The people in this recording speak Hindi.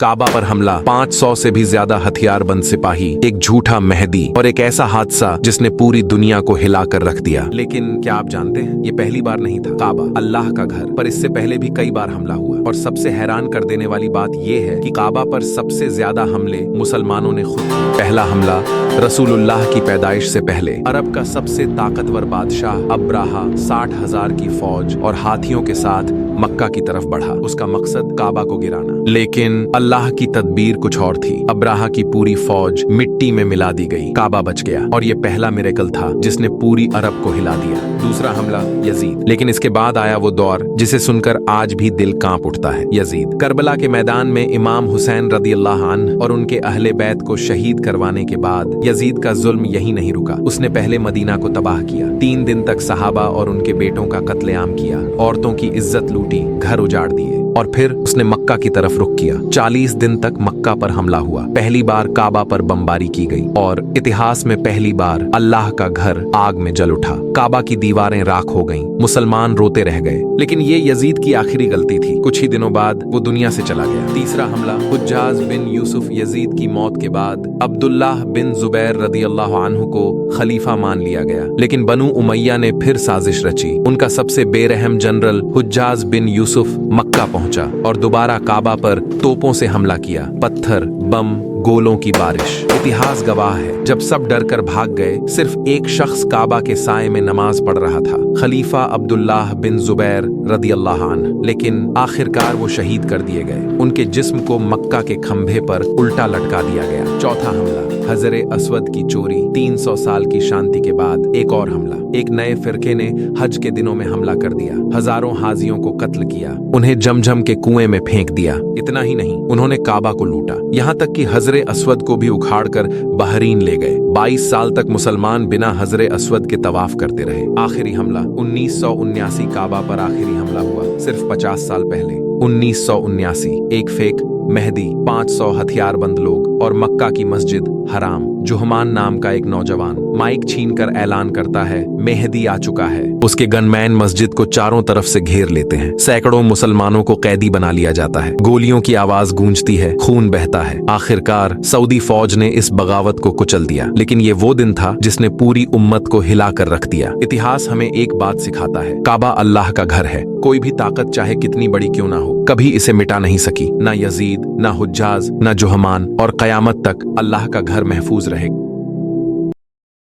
काबा पर हमला, 500 से भी ज्यादा हथियारबंद सिपाही, एक झूठा मेहदी और एक ऐसा हादसा जिसने पूरी दुनिया को हिलाकर रख दिया। लेकिन क्या आप जानते हैं, ये पहली बार नहीं था। काबा अल्लाह का घर पर इससे पहले भी कई बार हमला हुआ और सबसे हैरान कर देने वाली बात यह है कि काबा पर सबसे ज्यादा हमले मुसलमानों ने खुद किए। पहला हमला रसूलुल्लाह की पैदाइश से पहले अरब का सबसे ताकतवर बादशाह अब्राहा 60,000 की फौज और हाथियों के साथ मक्का की तरफ बढ़ा। उसका मकसद काबा को गिराना, लेकिन अल्लाह की तदबीर कुछ और थी। अब्राहा की पूरी फौज मिट्टी में मिला दी गई, काबा बच गया और ये पहला मिरेकल था जिसने पूरी अरब को हिला दिया। दूसरा हमला यजीद, लेकिन इसके बाद आया वो दौर जिसे सुनकर आज भी दिल कांप उठता है। यजीद करबला के मैदान में इमाम हुसैन रदियल्लाहु अन्हु और उनके अहले बैत को शहीद करवाने के बाद यजीद का जुल्म यही नहीं रुका। उसने पहले मदीना को तबाह किया, 3 दिन तक सहाबा और उनके बेटों का कत्लेआम किया, औरतों की इज्जत लूटी, घर उजाड़ दिए और फिर उसने मक्का की तरफ रुख किया। 40 दिन तक मक्का पर हमला हुआ। पहली बार काबा पर बमबारी की गई और इतिहास में पहली बार अल्लाह का घर आग में जल उठा। काबा की दीवारें राख हो गईं, मुसलमान रोते रह गए। लेकिन ये यजीद की आखिरी गलती थी। कुछ ही दिनों बाद वो दुनिया से चला गया। तीसरा हमला हुज्जाज बिन यूसुफ, यजीद की मौत के बाद अब्दुल्लाह बिन जुबैर रदियल्लाहु अन्हु को खलीफा मान लिया गया, लेकिन बनु उमैया ने फिर साजिश रची। उनका सबसे बेरहम जनरल हुज्जाज बिन यूसुफ मक्का पहुंचा और दोबारा काबा पर तोपों से हमला किया। पत्थर, बम, गोलों की बारिश। इतिहास गवाह है, जब सब डरकर भाग गए, सिर्फ एक शख्स काबा के साए में नमाज पढ़ रहा था, खलीफा अब्दुल्लाह बिन जुबैर रदियल्लाहु अन्हु। लेकिन आखिरकार वो शहीद कर दिए गए। उनके जिस्म को मक्का के खंभे पर उल्टा लटका दिया गया। चौथा हमला हजरे अस्वद की चोरी, 300 साल की शांति के बाद एक और हमला। एक नए फिरके ने हज के दिनों में हमला कर दिया, हजारों हाजियों को कत्ल किया, उन्हें जमजम के कुएं में फेंक दिया। इतना ही नहीं, उन्होंने काबा को लूटा, यहाँ तक कि हजरे अस्वद को भी उखाड़कर बहरीन ले गए। 22 साल तक मुसलमान बिना हजरे अस्वद के तवाफ करते रहे। आखिरी हमला 1979, काबा पर आखिरी हमला हुआ, सिर्फ 50 साल पहले। 1979, एक फेक मेहदी, 500 हथियारबंद लोग और मक्का की मस्जिद हराम। जुहमान नाम का एक नौजवान माइक छीनकर ऐलान करता है, मेहदी आ चुका है। उसके गनमैन मस्जिद को चारों तरफ से घेर लेते हैं। सैकड़ों मुसलमानों को कैदी बना लिया जाता है। गोलियों की आवाज गूंजती है, खून बहता है। आखिरकार सऊदी फौज ने इस बगावत को कुचल दिया। लेकिन ये वो दिन था जिसने पूरी उम्मत को हिलाकर रख दिया। इतिहास हमें एक बात सिखाता है, काबा अल्लाह का घर है। कोई भी ताकत चाहे कितनी बड़ी क्यों ना हो, कभी इसे मिटा नहीं सकी। ना यजीद, ना हुज्जाज, ना जुहमान, और कयामत तक अल्लाह का घर महफूज रहेगा।